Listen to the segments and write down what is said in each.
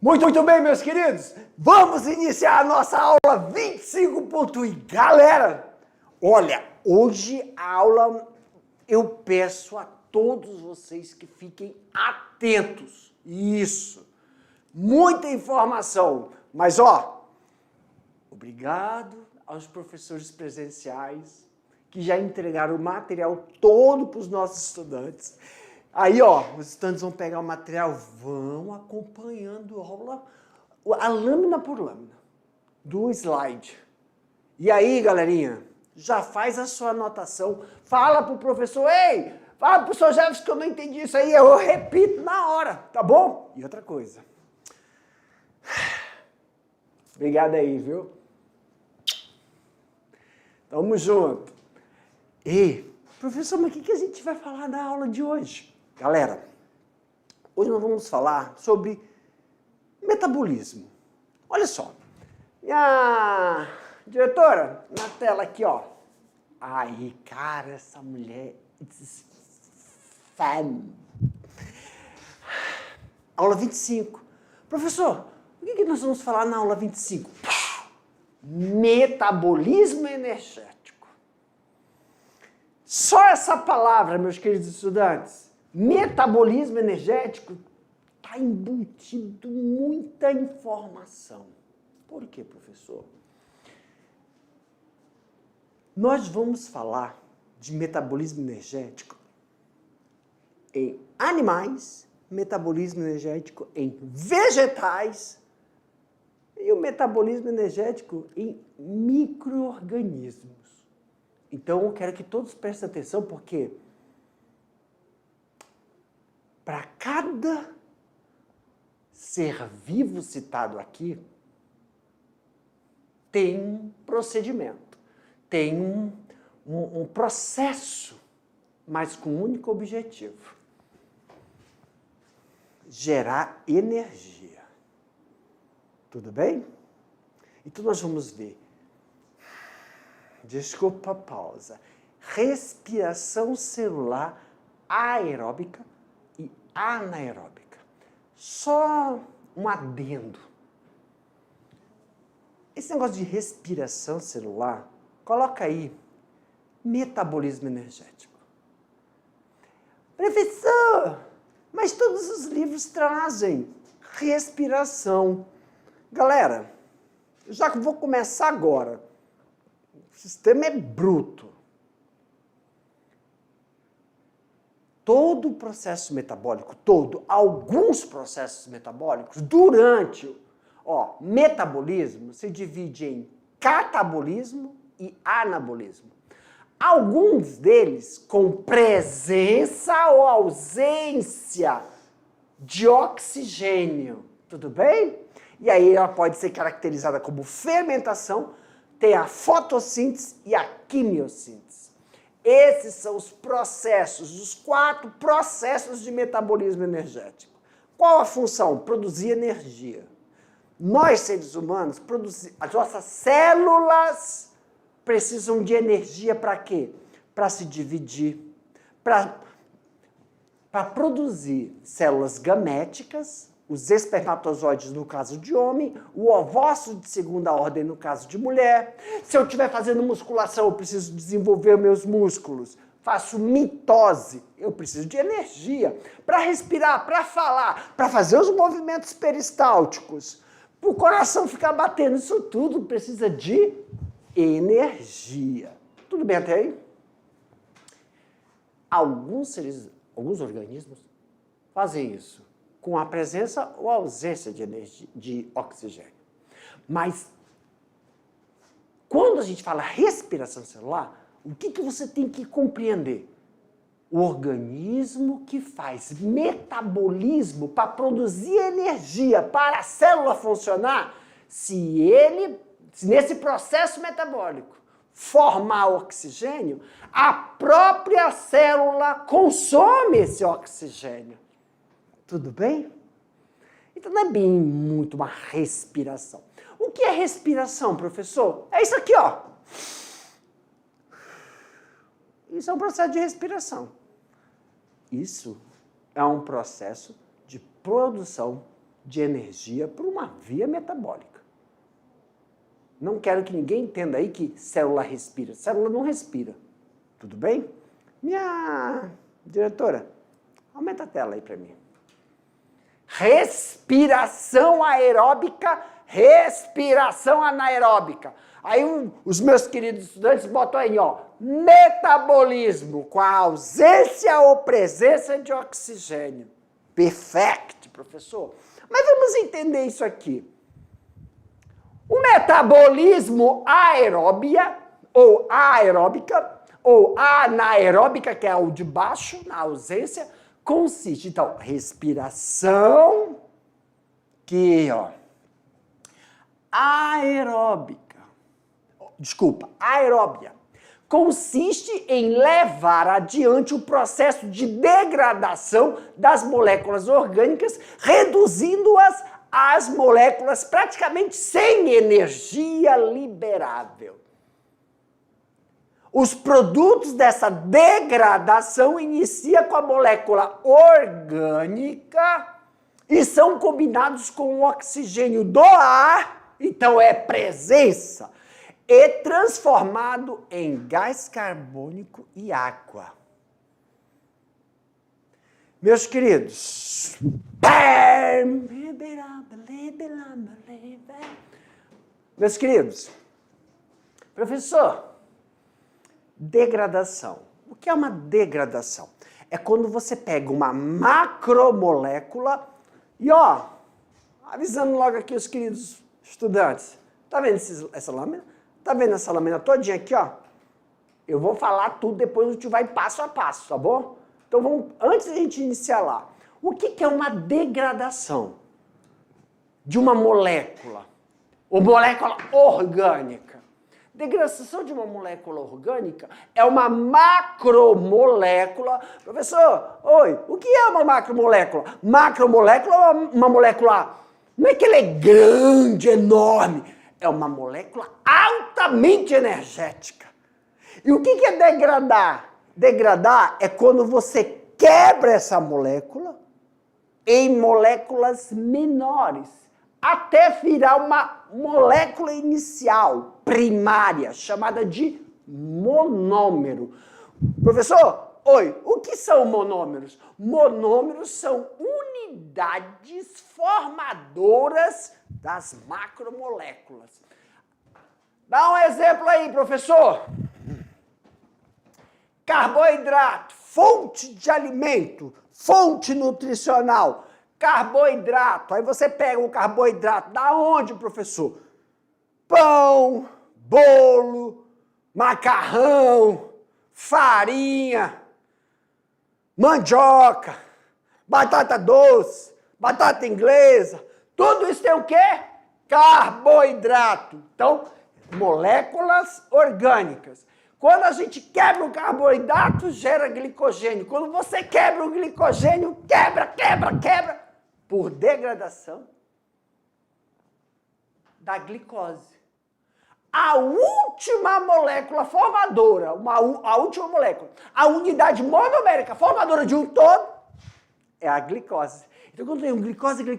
Muito bem, meus queridos, vamos iniciar a nossa aula 25. E galera, olha, hoje a aula eu peço a todos vocês que fiquem atentos. Isso, muita informação, mas obrigado aos professores presenciais que já entregaram o material todo para os nossos estudantes. Aí, os estudantes vão pegar o material, vão acompanhando a lâmina por lâmina do slide. E aí, galerinha, já faz a sua anotação, fala pro professor, fala pro professor Jefferson que eu não entendi isso aí, eu repito na hora, tá bom? E outra coisa. Obrigado aí, viu? Tamo junto. Professor, mas o que a gente vai falar na aula de hoje? Galera, hoje nós vamos falar sobre metabolismo. Olha só, minha diretora, na tela aqui, Aí, cara, essa mulher is fan. Aula 25. Professor, o que nós vamos falar na aula 25? Metabolismo energético. Só essa palavra, meus queridos estudantes, metabolismo energético, está embutido muita informação. Por quê, professor? Nós vamos falar de metabolismo energético em animais, metabolismo energético em vegetais e o metabolismo energético em micro-organismos. Então, eu quero que todos prestem atenção, porque para cada ser vivo citado aqui, tem um procedimento, tem um processo, mas com um único objetivo: gerar energia. Tudo bem? Então nós vamos ver. Desculpa a pausa. Respiração celular aeróbica e anaeróbica. Só um adendo. Esse negócio de respiração celular, coloca aí metabolismo energético. Professor, mas todos os livros trazem respiração. Galera, já que vou começar agora. O sistema é bruto. Todo o processo metabólico, alguns processos metabólicos, durante metabolismo, se divide em catabolismo e anabolismo. Alguns deles com presença ou ausência de oxigênio. Tudo bem? E aí ela pode ser caracterizada como fermentação, tem a fotossíntese e a quimiossíntese. Esses são os processos, os 4 processos de metabolismo energético. Qual a função? Produzir energia. Nós, seres humanos, as nossas células precisam de energia para quê? Para se dividir, para produzir células gaméticas, os espermatozoides no caso de homem, o ovócito de segunda ordem no caso de mulher. Se eu estiver fazendo musculação, eu preciso desenvolver meus músculos. Faço mitose, eu preciso de energia para respirar, para falar, para fazer os movimentos peristálticos, para o coração ficar batendo. Isso tudo precisa de energia. Tudo bem até aí? Alguns organismos fazem isso com a presença ou ausência de energia, de oxigênio. Mas, quando a gente fala respiração celular, o que você tem que compreender? O organismo que faz metabolismo para produzir energia para a célula funcionar, se nesse processo metabólico formar oxigênio, a própria célula consome esse oxigênio. Tudo bem? Então não é bem muito uma respiração. O que é respiração, professor? É isso aqui, Isso é um processo de respiração. Isso é um processo de produção de energia para uma via metabólica. Não quero que ninguém entenda aí que célula respira. Célula não respira. Tudo bem? Minha diretora, aumenta a tela aí para mim. Respiração aeróbica, respiração anaeróbica. Aí os meus queridos estudantes botam aí, ó, metabolismo com a ausência ou presença de oxigênio. Perfeito, professor. Mas vamos entender isso aqui. O metabolismo aeróbica, ou anaeróbica, que é o de baixo, na ausência, consiste, então, respiração, que, ó, aeróbia, consiste em levar adiante o processo de degradação das moléculas orgânicas, reduzindo-as às moléculas praticamente sem energia liberável. Os produtos dessa degradação iniciam com a molécula orgânica e são combinados com o oxigênio do ar, então é presença, e transformado em gás carbônico e água. Meus queridos, professor, degradação. O que é uma degradação? É quando você pega uma macromolécula e, ó, avisando logo aqui os queridos estudantes, tá vendo essa lâmina? Tá vendo essa lâmina todinha aqui, ó? Eu vou falar tudo, depois a gente vai passo a passo, tá bom? Então, vamos, antes da gente iniciar lá, o que é uma degradação de uma molécula? Ou molécula orgânica? Degradação de uma molécula orgânica é uma macromolécula. Professor, oi, o que é uma macromolécula? Macromolécula é uma molécula, não é que ela é grande, enorme, é uma molécula altamente energética. E o que é degradar? Degradar é quando você quebra essa molécula em moléculas menores, até virar uma molécula inicial, primária, chamada de monômero. Professor, oi, o que são monômeros? Monômeros são unidades formadoras das macromoléculas. Dá um exemplo aí, professor. Carboidrato, fonte de alimento, fonte nutricional. Carboidrato, aí você pega o carboidrato, da onde, professor? Pão, bolo, macarrão, farinha, mandioca, batata doce, batata inglesa, tudo isso tem o quê? Carboidrato. Então, moléculas orgânicas. Quando a gente quebra o carboidrato, gera glicogênio. Quando você quebra o glicogênio, quebra, por degradação da glicose. A última molécula formadora, a última molécula, a unidade monomérica formadora de um todo, é a glicose. Então, quando tem um glicogênio,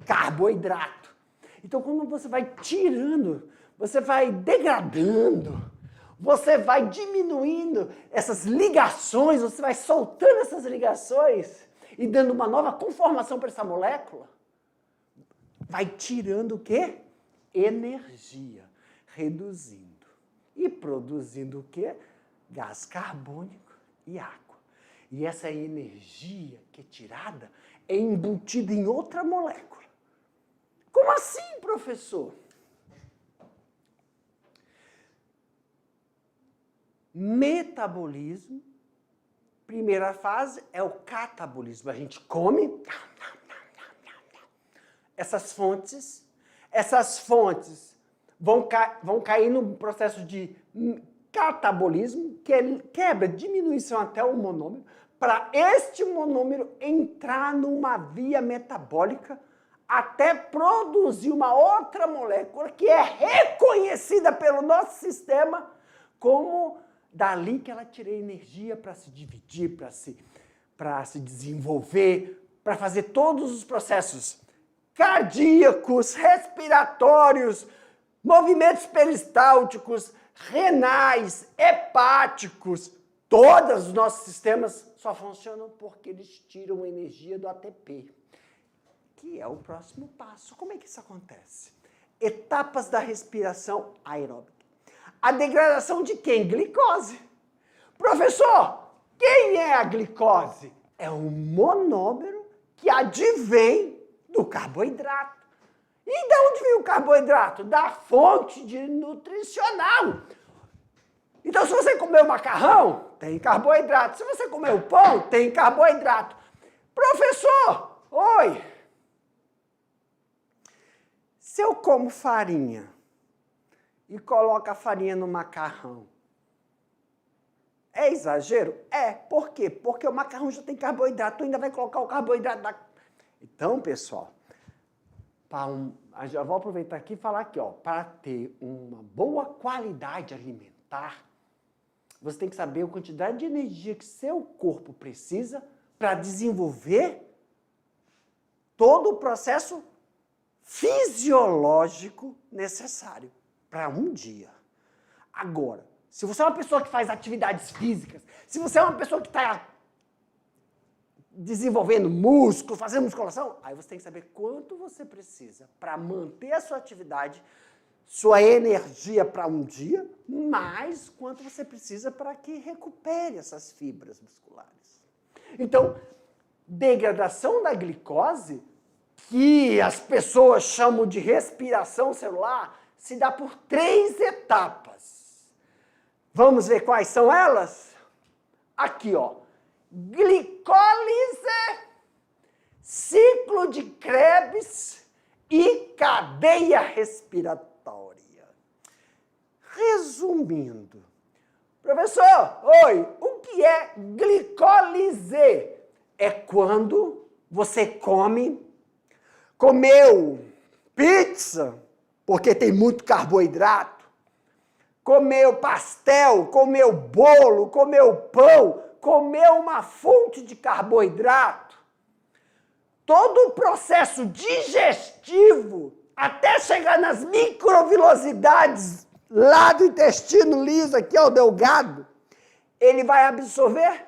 carboidrato. Então, quando você vai tirando, você vai degradando, você vai diminuindo essas ligações, você vai soltando essas ligações e dando uma nova conformação para essa molécula, vai tirando o quê? Energia, reduzindo e produzindo o quê? Gás carbônico e água. E essa energia que é tirada é embutida em outra molécula. Como assim, professor? Metabolismo, primeira fase é o catabolismo. A gente come essas fontes vão cair no processo de catabolismo, que é quebra, diminuição até o monômero, para este monômero entrar numa via metabólica até produzir uma outra molécula que é reconhecida pelo nosso sistema como Dali que ela tira energia para se dividir, para se desenvolver, para fazer todos os processos cardíacos, respiratórios, movimentos peristálticos, renais, hepáticos. Todos os nossos sistemas só funcionam porque eles tiram energia do ATP, que é o próximo passo. Como é que isso acontece? Etapas da respiração aeróbica. A degradação de quem? Glicose. Professor, quem é a glicose? É um monômero que advém do carboidrato. E de onde vem o carboidrato? Da fonte nutricional. Então, se você comer o macarrão, tem carboidrato. Se você comer o pão, tem carboidrato. Professor, oi. Se eu como farinha e coloco a farinha no macarrão, é exagero? É. Por quê? Porque o macarrão já tem carboidrato, tu ainda vai colocar o carboidrato da... Então, pessoal, já vou aproveitar aqui e falar aqui, ó, para ter uma boa qualidade alimentar, você tem que saber a quantidade de energia que seu corpo precisa para desenvolver todo o processo fisiológico necessário para um dia. Agora, se você é uma pessoa que faz atividades físicas, se você é uma pessoa que está desenvolvendo músculo, fazendo musculação, aí você tem que saber quanto você precisa para manter a sua atividade, sua energia para um dia, mais quanto você precisa para que recupere essas fibras musculares. Então, degradação da glicose, que as pessoas chamam de respiração celular, se dá por 3 etapas. Vamos ver quais são elas? Aqui, ó. Glicólise, ciclo de Krebs e cadeia respiratória. Resumindo, professor, oi, o que é glicólise? É quando você comeu pizza, porque tem muito carboidrato, comeu pastel, comeu bolo, comeu pão, comeu uma fonte de carboidrato. Todo o processo digestivo, até chegar nas microvilosidades lá do intestino liso, aqui ó, o delgado, ele vai absorver,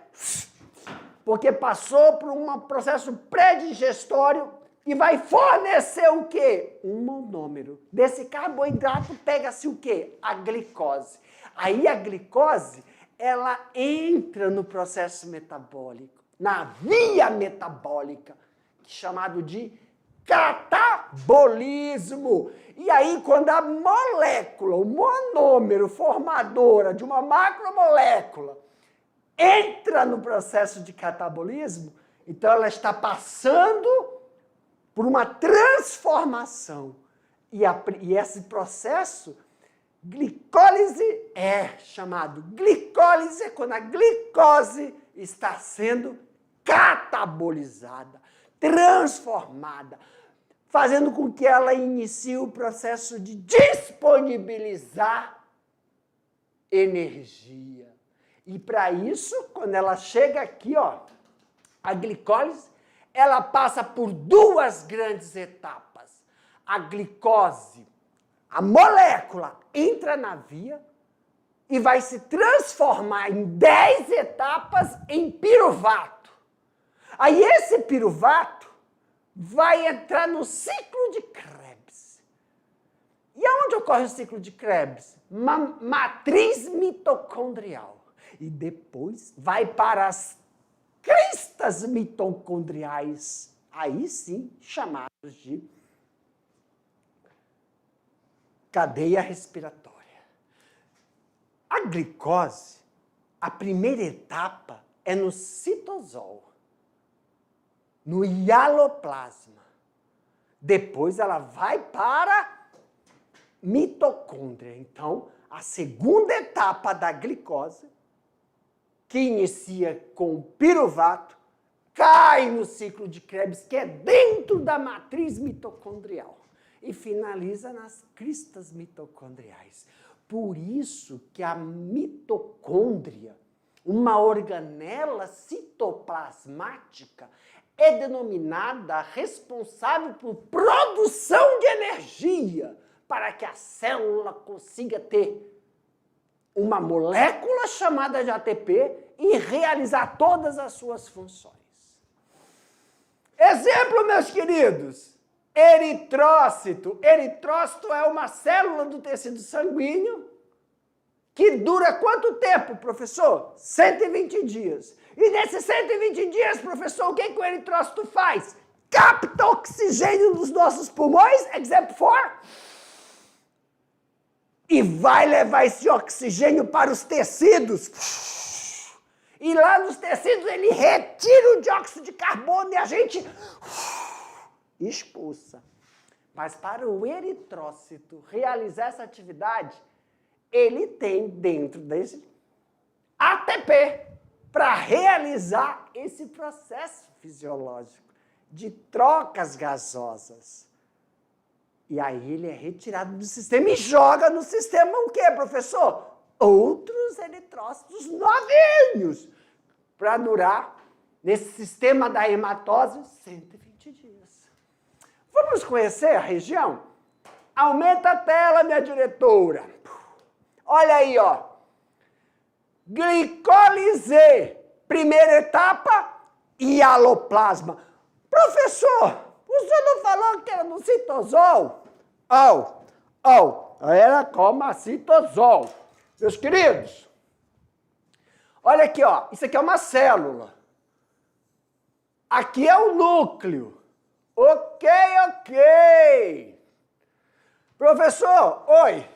porque passou por um processo pré-digestório e vai fornecer o quê? Um monômero. Desse carboidrato pega-se o quê? A glicose. Aí a glicose, ela entra no processo metabólico, na via metabólica, chamado de catabolismo. E aí, quando a molécula, o monômero formadora de uma macromolécula entra no processo de catabolismo, então ela está passando por uma transformação. E esse processo, glicólise, é chamado glicólise quando a glicose está sendo catabolizada, transformada, fazendo com que ela inicie o processo de disponibilizar energia. E para isso, quando ela chega aqui, ó, a glicólise, ela passa por 2 grandes etapas. A glicose, a molécula, entra na via e vai se transformar em 10 etapas em piruvato. Aí esse piruvato vai entrar no ciclo de Krebs. E aonde ocorre o ciclo de Krebs? Matriz mitocondrial. E depois vai para as cristas mitocondriais, aí sim chamados de cadeia respiratória. A glicose, a primeira etapa é no citosol, no hialoplasma. Depois ela vai para mitocôndria. Então, a segunda etapa da glicose, que inicia com o piruvato, cai no ciclo de Krebs, que é dentro da matriz mitocondrial, e finaliza nas cristas mitocondriais. Por isso que a mitocôndria, uma organela citoplasmática, é denominada responsável por produção de energia para que a célula consiga ter uma molécula chamada de ATP e realizar todas as suas funções. Exemplo, meus queridos, eritrócito. Eritrócito é uma célula do tecido sanguíneo que dura quanto tempo, professor? 120 dias. E nesses 120 dias, professor, o que o eritrócito faz? Capta oxigênio dos nossos pulmões, exemplo 4, e vai levar esse oxigênio para os tecidos. E lá nos tecidos ele retira o dióxido de carbono e a gente expulsa. Mas para o eritrócito realizar essa atividade, ele tem dentro desse ATP para realizar esse processo fisiológico de trocas gasosas. E aí ele é retirado do sistema e joga no sistema o quê, professor? Outros eritrócitos novinhos para durar nesse sistema da hematose 120 dias. Vamos conhecer a região? Aumenta a tela, minha diretora. Olha aí, ó. Glicólise, primeira etapa, hialoplasma. Professor, o senhor não falou que era no citosol? Era como a citosol. Meus queridos, olha aqui, ó. Isso aqui é uma célula. Aqui é o núcleo. Ok. Professor, oi.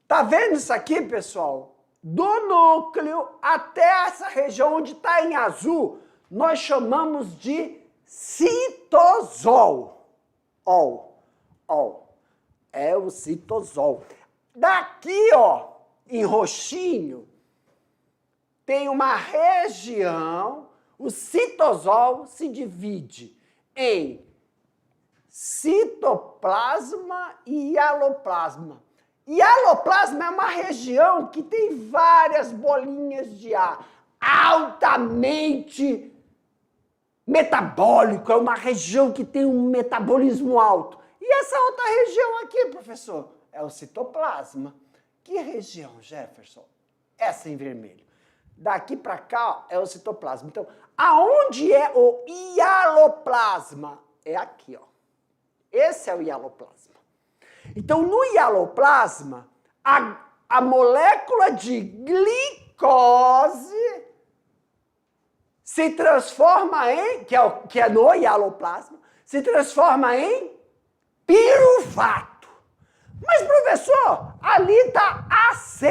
Tá vendo isso aqui, pessoal? Do núcleo até essa região onde está em azul, nós chamamos de citosol. É o citosol. Daqui, ó, em roxinho, tem uma região, o citosol se divide em citoplasma e hialoplasma. Hialoplasma é uma região que tem várias bolinhas de ar, altamente metabólico, é uma região que tem um metabolismo alto. E essa outra região aqui, professor, é o citoplasma. Que região, Jefferson? Essa em vermelho. Daqui para cá, ó, é o citoplasma. Então, aonde é o hialoplasma? É aqui, ó. Esse é o hialoplasma. Então, no hialoplasma, a molécula de glicose se transforma em, que é no hialoplasma, se transforma em piruvato. Mas, professor, ali está AC,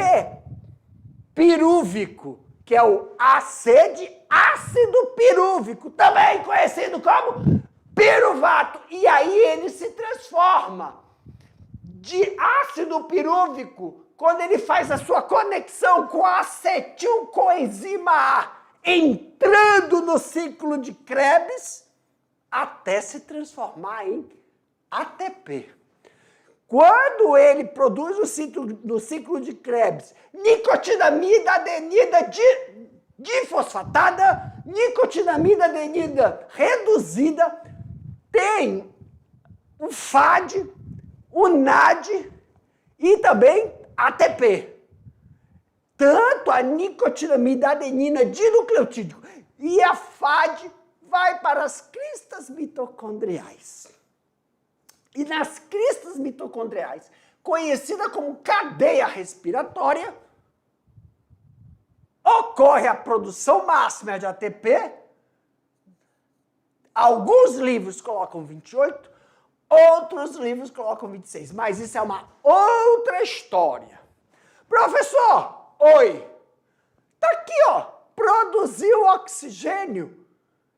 pirúvico, que é o AC de ácido pirúvico, também conhecido como piruvato. E aí ele se transforma de ácido pirúvico quando ele faz a sua conexão com a acetilcoenzima A, entrando no ciclo de Krebs, até se transformar em ATP. Quando ele produz no ciclo de Krebs nicotinamida adenida difosfatada, nicotinamida adenida reduzida, tem o FAD, o NAD e também ATP. Tanto a nicotinamida adenina dinucleotídico e a FAD vai para as cristas mitocondriais. E nas cristas mitocondriais, conhecida como cadeia respiratória, ocorre a produção máxima de ATP. Alguns livros colocam 28, outros livros colocam 26, mas isso é uma outra história. Professor, oi, tá aqui, ó, produziu oxigênio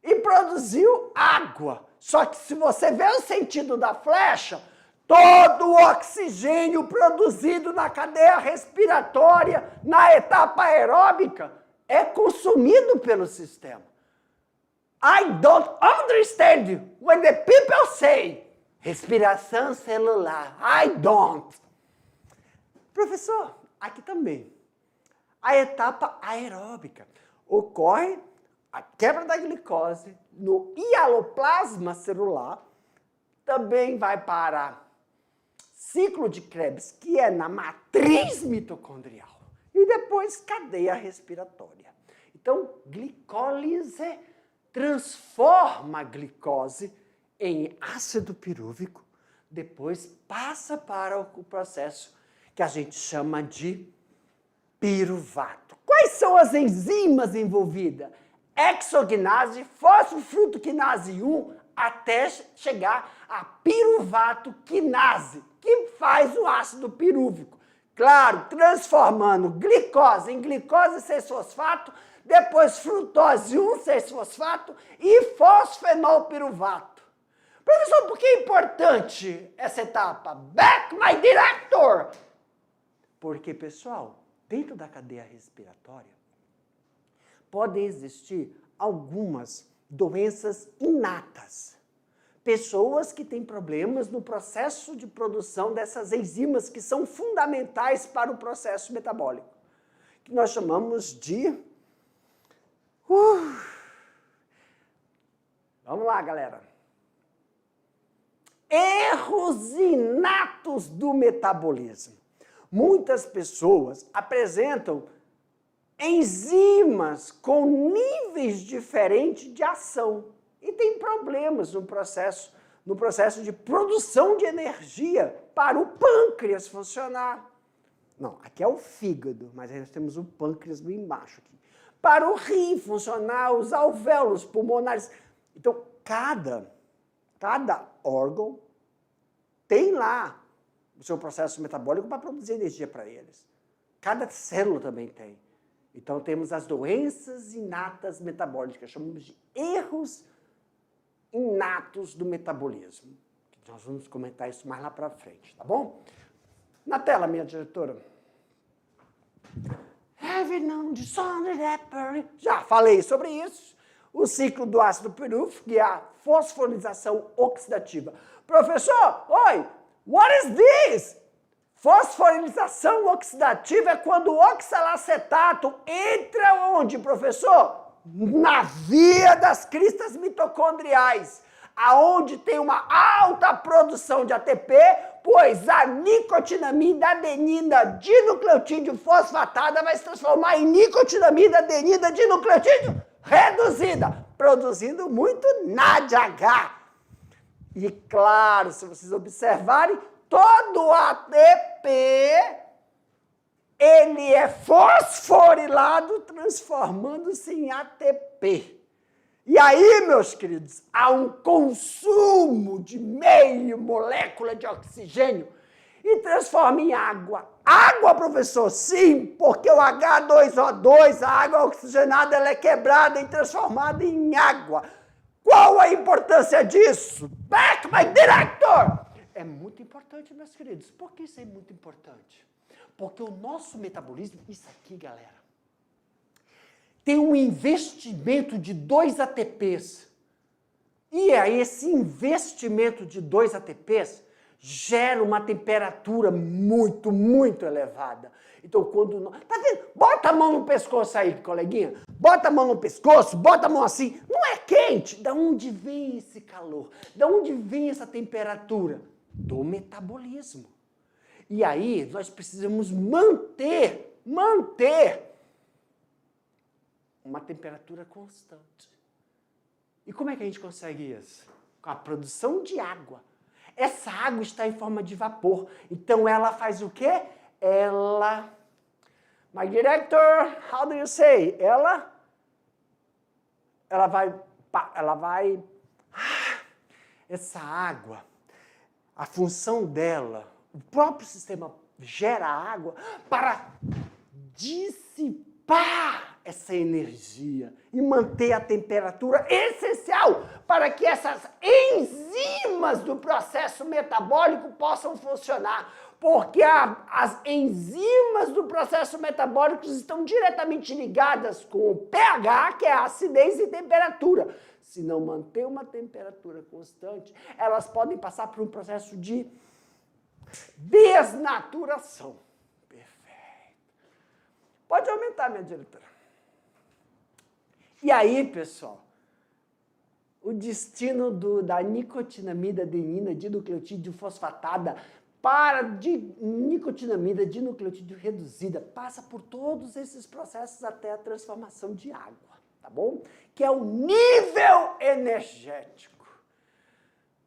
e produziu água. Só que se você vê o sentido da flecha, todo o oxigênio produzido na cadeia respiratória, na etapa aeróbica, é consumido pelo sistema. I don't understand when the people say respiração celular. I don't. Professor, aqui também. A etapa aeróbica ocorre a quebra da glicose no hialoplasma celular, também vai para ciclo de Krebs, que é na matriz mitocondrial, e depois cadeia respiratória. Então, glicólise transforma a glicose em ácido pirúvico, depois passa para o processo que a gente chama de piruvato. Quais são as enzimas envolvidas? Hexoquinase, fosfofrutoquinase 1, até chegar a piruvato quinase, que faz o ácido pirúvico. Claro, transformando glicose em glicose 6-fosfato, depois frutose 1,6-fosfato e fosfenolpiruvato. Professor, por que é importante essa etapa? Back my director! Porque, pessoal, dentro da cadeia respiratória, podem existir algumas doenças inatas. Pessoas que têm problemas no processo de produção dessas enzimas que são fundamentais para o processo metabólico, que nós chamamos de... Vamos lá, galera. Erros inatos do metabolismo. Muitas pessoas apresentam enzimas com níveis diferentes de ação e tem problemas no processo de produção de energia para o pâncreas funcionar. Não, aqui é o fígado, mas aí nós temos o pâncreas bem embaixo aqui. Para o rim funcionar, os alvéolos pulmonares. Então, cada órgão tem lá o seu processo metabólico para produzir energia para eles. Cada célula também tem. Então, temos as doenças inatas metabólicas, chamamos de erros inatos do metabolismo. Nós vamos comentar isso mais lá para frente, tá bom? Na tela, minha diretora. Já falei sobre isso. O ciclo do ácido pirúvico e a fosforilação oxidativa. Professor, oi, what is this? Fosforilação oxidativa é quando o oxalacetato entra onde, professor? Na via das cristas mitocondriais, aonde tem uma alta produção de ATP, pois a nicotinamida adenina dinucleotídeo fosfatada vai se transformar em nicotinamida adenina dinucleotídeo reduzida, produzindo muito NADH. E claro, se vocês observarem, todo o ATP, ele é fosforilado, transformando-se em ATP. E aí, meus queridos, há um consumo de meio molécula de oxigênio e transforma em água. Água, professor? Sim, porque o H2O2, a água oxigenada, ela é quebrada e transformada em água. Qual a importância disso? Back my director! É muito importante, meus queridos. Por que isso é muito importante? Porque o nosso metabolismo, isso aqui, galera, tem um investimento de 2 ATPs. E aí, esse investimento de 2 ATPs gera uma temperatura muito, muito elevada. Então, quando... Tá vendo? Bota a mão no pescoço aí, coleguinha. Bota a mão no pescoço, bota a mão assim. Não é quente. Da onde vem esse calor? Da onde vem essa temperatura? Do metabolismo. E aí, nós precisamos manter uma temperatura constante. E como é que a gente consegue isso? Com a produção de água. Essa água está em forma de vapor. Então, ela faz o quê? My director, how do you say? Ela vai... Essa água, a função dela, o próprio sistema gera água para dissipar essa energia e manter a temperatura essencial para que essas enzimas do processo metabólico possam funcionar. Porque as enzimas do processo metabólico estão diretamente ligadas com o pH, que é a acidez e temperatura. Se não manter uma temperatura constante, elas podem passar por um processo de desnaturação. Pode aumentar, minha diretora. E aí, pessoal, o destino da nicotinamida adenina dinucleotídeo fosfatada para nicotinamida dinucleotídeo reduzida passa por todos esses processos até a transformação de água, tá bom? Que é o nível energético.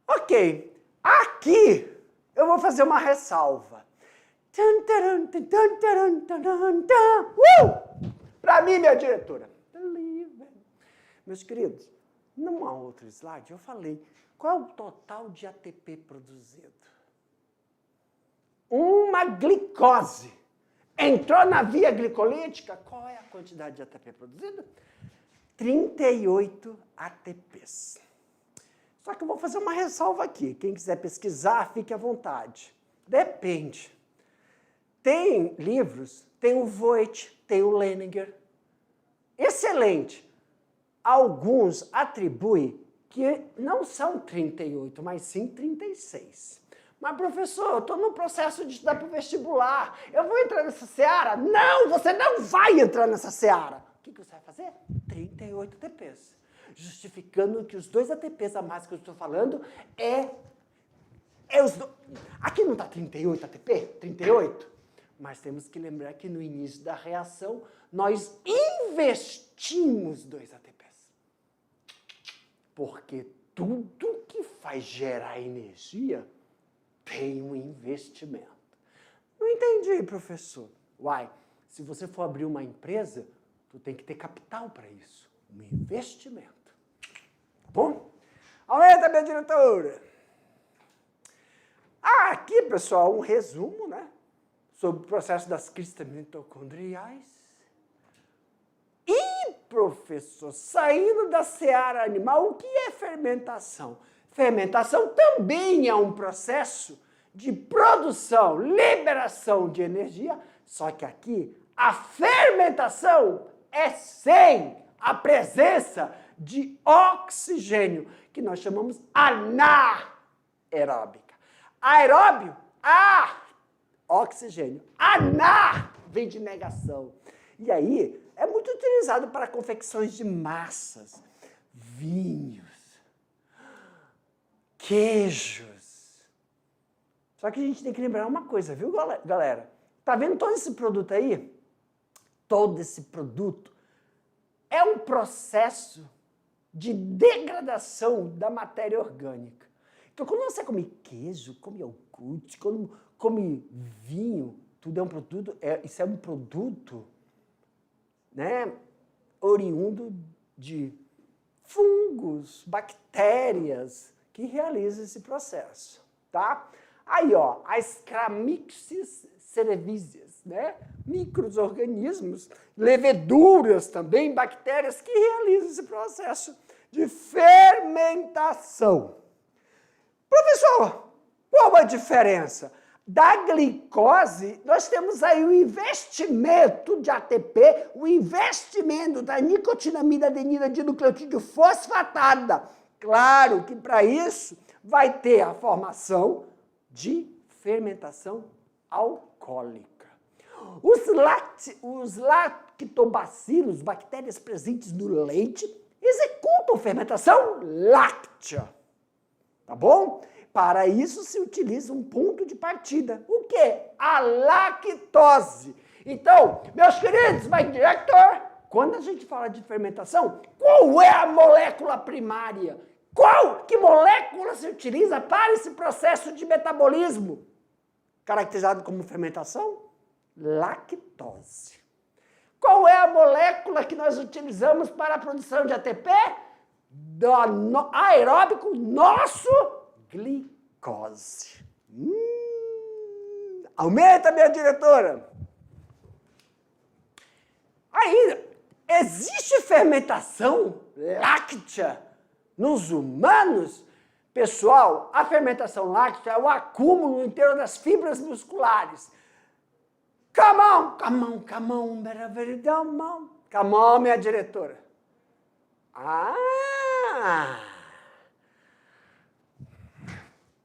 Ok, aqui eu vou fazer uma ressalva. Para mim, minha diretora. Meus queridos, num outro slide eu falei qual é o total de ATP produzido. Uma glicose entrou na via glicolítica, qual é a quantidade de ATP produzida? 38 ATPs. Só que eu vou fazer uma ressalva aqui. Quem quiser pesquisar, fique à vontade. Depende. Tem livros, tem o Voigt, tem o Leninger. Excelente. Alguns atribuem que não são 38, mas sim 36. Mas, professor, eu estou no processo de estudar para o vestibular. Eu vou entrar nessa seara? Não, você não vai entrar nessa seara. O que você vai fazer? 38 ATPs. Justificando que os 2 ATPs a mais que eu estou falando Aqui não está 38 ATP? 38? Mas temos que lembrar que no início da reação, nós investimos 2 ATPs. Porque tudo que faz gerar energia tem um investimento. Não entendi, professor. Uai, se você for abrir uma empresa, tu tem que ter capital para isso. Um investimento. Tá bom? Aumenta, minha diretora. Aqui, pessoal, um resumo, né? Sobre o processo das cristas mitocondriais. E, professor, saindo da seara animal, o que é fermentação? Fermentação também é um processo de produção, liberação de energia, só que aqui a fermentação é sem a presença de oxigênio, que nós chamamos anaeróbica. Aeróbio, oxigênio. Aná vem de negação. E aí, é muito utilizado para confecções de massas, vinhos, queijos. Só que a gente tem que lembrar uma coisa, viu, galera? Tá vendo todo esse produto aí? Todo esse produto é um processo de degradação da matéria orgânica. Então, quando você come queijo, come iogurte, come vinho, tudo é um produto, isso é um produto, né, oriundo de fungos, bactérias que realizam esse processo, tá? Aí, ó, as Scramyxis cerevisiae, né, micro-organismos, leveduras também, bactérias que realizam esse processo de fermentação. Professor, qual a diferença? Da glicose, nós temos aí o investimento de ATP, o investimento da nicotinamida adenina dinucleotídeo fosfatada. Claro que para isso vai ter a formação de fermentação alcoólica. Os lactobacilos, bactérias presentes no leite, executam fermentação láctea. Tá bom? Para isso se utiliza um ponto de partida. O quê? A lactose. Então, meus queridos, my director, quando a gente fala de fermentação, qual é a molécula primária? Que molécula se utiliza para esse processo de metabolismo? Caracterizado como fermentação? Lactose. Qual é a molécula que nós utilizamos para a produção de ATP? Aeróbico nosso? Glicose. Aumenta, minha diretora. Aí, existe fermentação láctea nos humanos? Pessoal, a fermentação láctea é o acúmulo inteiro das fibras musculares. Come on, minha diretora.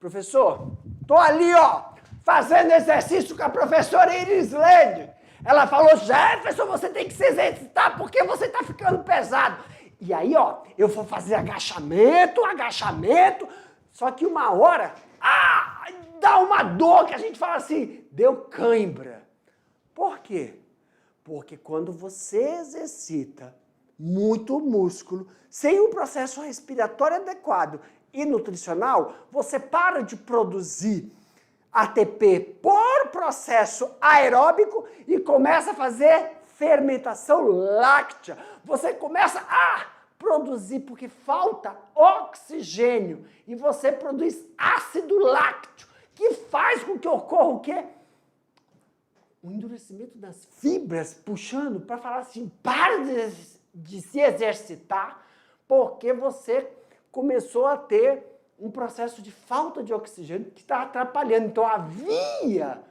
Professor, tô ali, ó, fazendo exercício com a professora Iris Lende. Ela falou, Jefferson, você tem que se exercitar porque você está ficando pesado. E aí, ó, eu vou fazer agachamento, só que uma hora, dá uma dor que a gente fala assim, deu cãibra. Por quê? Porque quando você exercita muito músculo, sem um processo respiratório adequado e nutricional, você para de produzir ATP por processo aeróbico e começa a fazer fermentação láctea. Você começa a produzir porque falta oxigênio e você produz ácido lácteo, que faz com que ocorra o quê? O endurecimento das fibras, puxando para falar assim, para de se exercitar, porque você começou a ter um processo de falta de oxigênio que está atrapalhando. Então, a via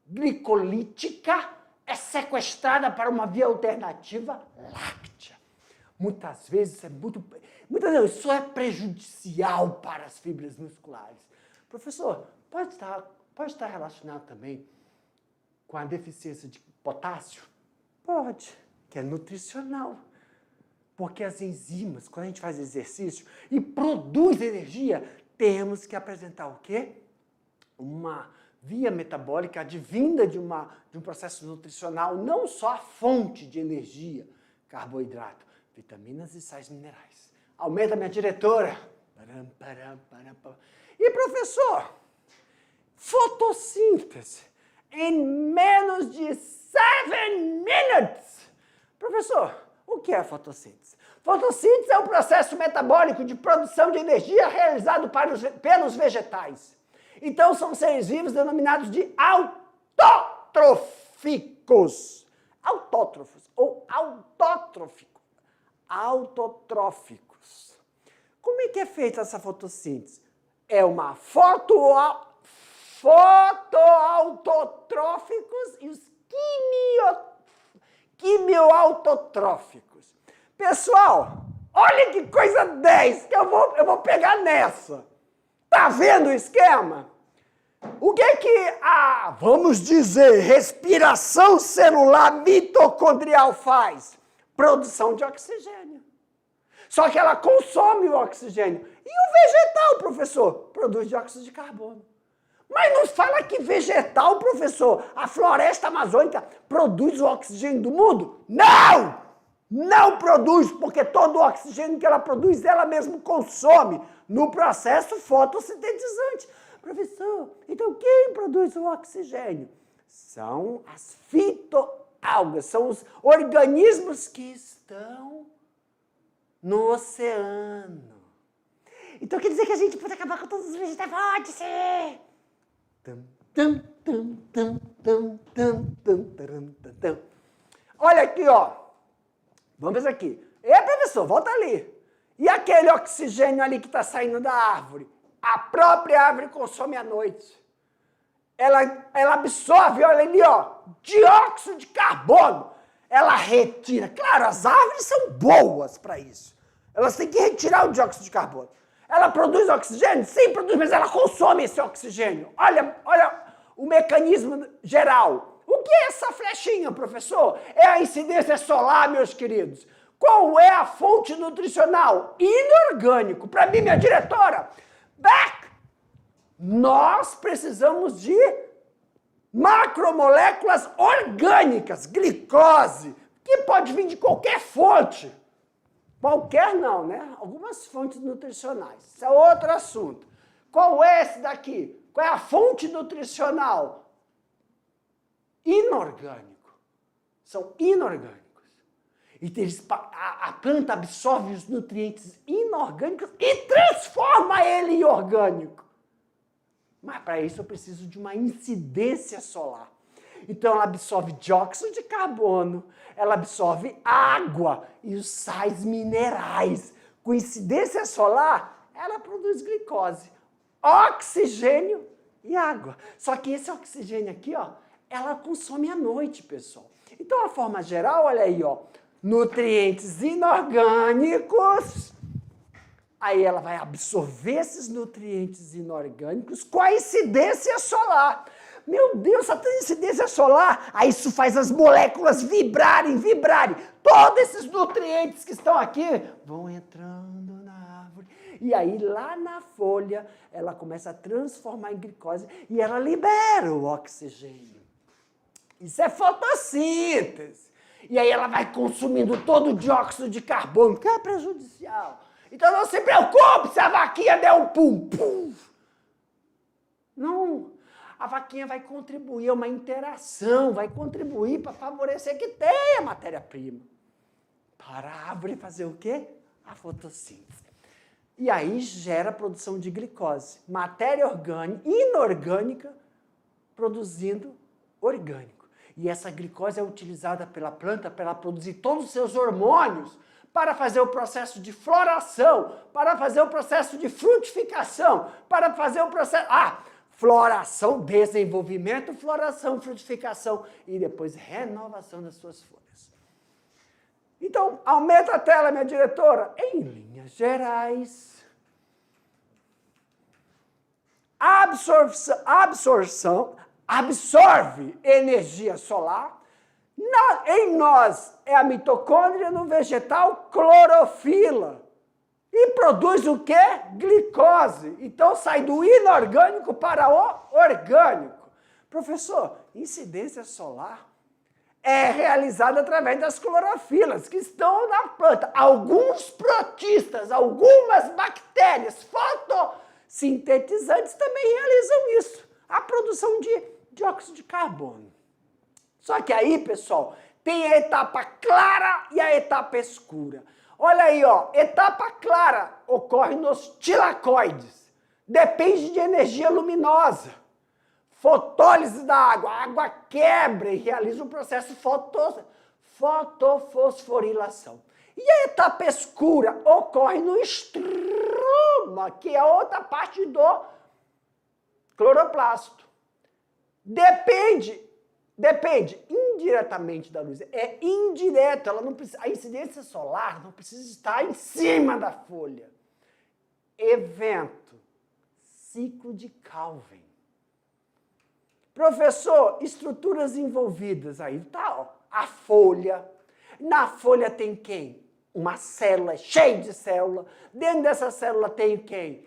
glicolítica é sequestrada para uma via alternativa láctea. Muitas vezes isso é prejudicial para as fibras musculares. Professor, pode estar relacionado também com a deficiência de potássio? Pode, que é nutricional. Porque as enzimas, quando a gente faz exercício e produz energia, temos que apresentar o quê? Uma via metabólica advinda de um processo nutricional, não só a fonte de energia, carboidrato, vitaminas e sais minerais. Aumenta, minha diretora. E professor, fotossíntese em menos de 7 minutes. Professor, o que é a fotossíntese? Fotossíntese é um processo metabólico de produção de energia realizado pelos vegetais. Então, são seres vivos denominados de autótrofos. Autótrofos ou autótrofos. Autotróficos. Como é que é feita essa fotossíntese? É uma fotoautotróficos e os quimioautotróficos. Pessoal, olha que coisa 10 que eu vou pegar nessa. Tá vendo o esquema? O que a, vamos dizer, respiração celular mitocondrial faz? Produção de oxigênio. Só que ela consome o oxigênio. E o vegetal, professor? Produz dióxido de carbono. Mas não fala que vegetal, professor, a floresta amazônica produz o oxigênio do mundo? Não! Não produz, porque todo o oxigênio que ela produz, ela mesma consome no processo fotossintetizante. Professor, então quem produz o oxigênio? São as fitoalgas, são os organismos que estão no oceano. Então quer dizer que a gente pode acabar com todos os vegetais? Pode ser! Olha aqui, ó. Vamos ver aqui. Professor, volta ali. E aquele oxigênio ali que está saindo da árvore? A própria árvore consome à noite. Ela absorve, olha ali, ó, dióxido de carbono. Ela retira. Claro, as árvores são boas para isso. Elas têm que retirar o dióxido de carbono. Ela produz oxigênio? Sim, produz, mas ela consome esse oxigênio. Olha o mecanismo geral. O que é essa flechinha, professor? É a incidência solar, meus queridos. Qual é a fonte nutricional? Inorgânico. Para mim, minha diretora, nós precisamos de macromoléculas orgânicas, glicose, que pode vir de qualquer fonte. Qualquer não, né? Algumas fontes nutricionais. Isso é outro assunto. Qual é esse daqui? Qual é a fonte nutricional? Inorgânico. São inorgânicos. E a planta absorve os nutrientes inorgânicos e transforma ele em orgânico. Mas para isso eu preciso de uma incidência solar. Então ela absorve dióxido de carbono, ela absorve água e os sais minerais. Com incidência solar, ela produz glicose, oxigênio e água. Só que esse oxigênio aqui, ó, ela consome à noite, pessoal. Então, a forma geral, olha aí, ó, nutrientes inorgânicos. Aí ela vai absorver esses nutrientes inorgânicos com a incidência solar. Meu Deus, só tem incidência solar. Aí isso faz as moléculas vibrarem. Todos esses nutrientes que estão aqui vão entrando na árvore. E aí lá na folha, ela começa a transformar em glicose e ela libera o oxigênio. Isso é fotossíntese. E aí ela vai consumindo todo o dióxido de carbono, que é prejudicial. Então não se preocupe se a vaquinha der um pum. Não. A vaquinha vai contribuir, é uma interação, vai contribuir para favorecer que tenha matéria-prima. Para a árvore fazer o quê? A fotossíntese. E aí gera a produção de glicose. Matéria orgânica, inorgânica, produzindo orgânico. E essa glicose é utilizada pela planta para ela produzir todos os seus hormônios, para fazer o processo de floração, para fazer o processo de frutificação, para fazer o processo... floração, desenvolvimento, floração, frutificação e depois renovação das suas folhas. Então, aumenta a tela, minha diretora. Em linhas gerais, absorve energia solar. Em nós é a mitocôndria, no vegetal, clorofila. E produz o quê? Glicose. Então sai do inorgânico para o orgânico. Professor, incidência solar é realizada através das clorofilas que estão na planta. Alguns protistas, algumas bactérias fotossintetizantes também realizam isso. A produção de dióxido de carbono. Só que aí, pessoal, tem a etapa clara e a etapa escura. Olha aí, ó, etapa clara ocorre nos tilacoides. Depende de energia luminosa. Fotólise da água. A água quebra e realiza um processo fotofosforilação. E a etapa escura ocorre no estroma, que é outra parte do cloroplasto. Depende indiretamente da luz. É indireto, ela não precisa, a incidência solar não precisa estar em cima da folha. Evento, ciclo de Calvin. Professor, estruturas envolvidas, aí tá, ó, a folha. Na folha tem quem? Uma célula cheia de célula. Dentro dessa célula tem quem?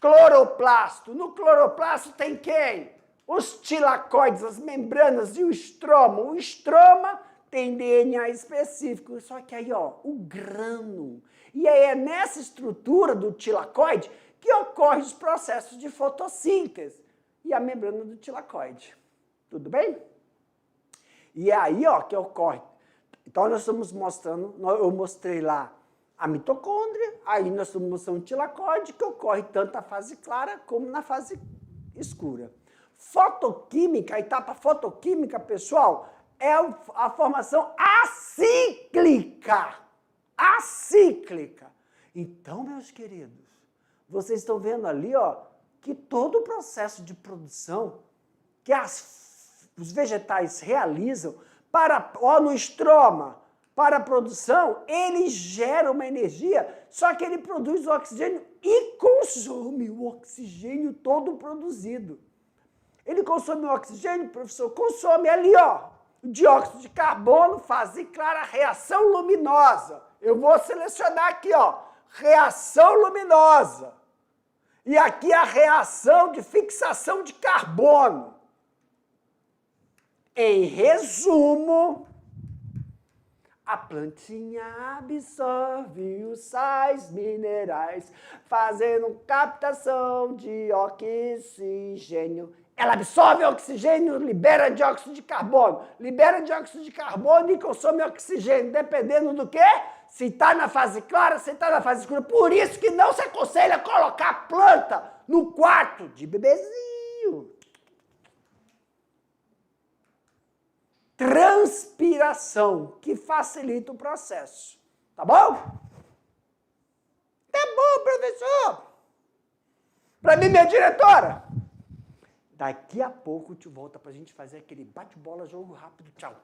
Cloroplasto. No cloroplasto tem quem? Os tilacoides, as membranas e o estroma. O estroma tem DNA específico, só que aí, ó, o grânulo. E aí é nessa estrutura do tilacoide que ocorrem os processos de fotossíntese e a membrana do tilacoide. Tudo bem? E é aí, ó, que ocorre. Então, nós estamos mostrando, eu mostrei lá a mitocôndria, aí nós estamos mostrando o tilacoide, que ocorre tanto na fase clara como na fase escura. Fotoquímica, a etapa fotoquímica, pessoal, é a formação acíclica. Acíclica. Então, meus queridos, vocês estão vendo ali, ó, que todo o processo de produção que os vegetais realizam no estroma, para a produção, ele gera uma energia, só que ele produz o oxigênio e consome o oxigênio todo produzido. Ele consome o oxigênio, professor, consome ali, ó, o dióxido de carbono, fase clara, reação luminosa. Eu vou selecionar aqui, ó, reação luminosa. E aqui a reação de fixação de carbono. Em resumo, a plantinha absorve os sais minerais, fazendo captação de oxigênio. Ela absorve oxigênio, libera dióxido de carbono. Libera dióxido de carbono e consome oxigênio, dependendo do quê? Se está na fase clara, se está na fase escura. Por isso que não se aconselha colocar a planta no quarto de bebezinho. Transpiração, que facilita o processo. Tá bom? Tá bom, professor. Para mim, minha diretora. Daqui a pouco te volta pra gente fazer aquele bate-bola, jogo rápido. Tchau.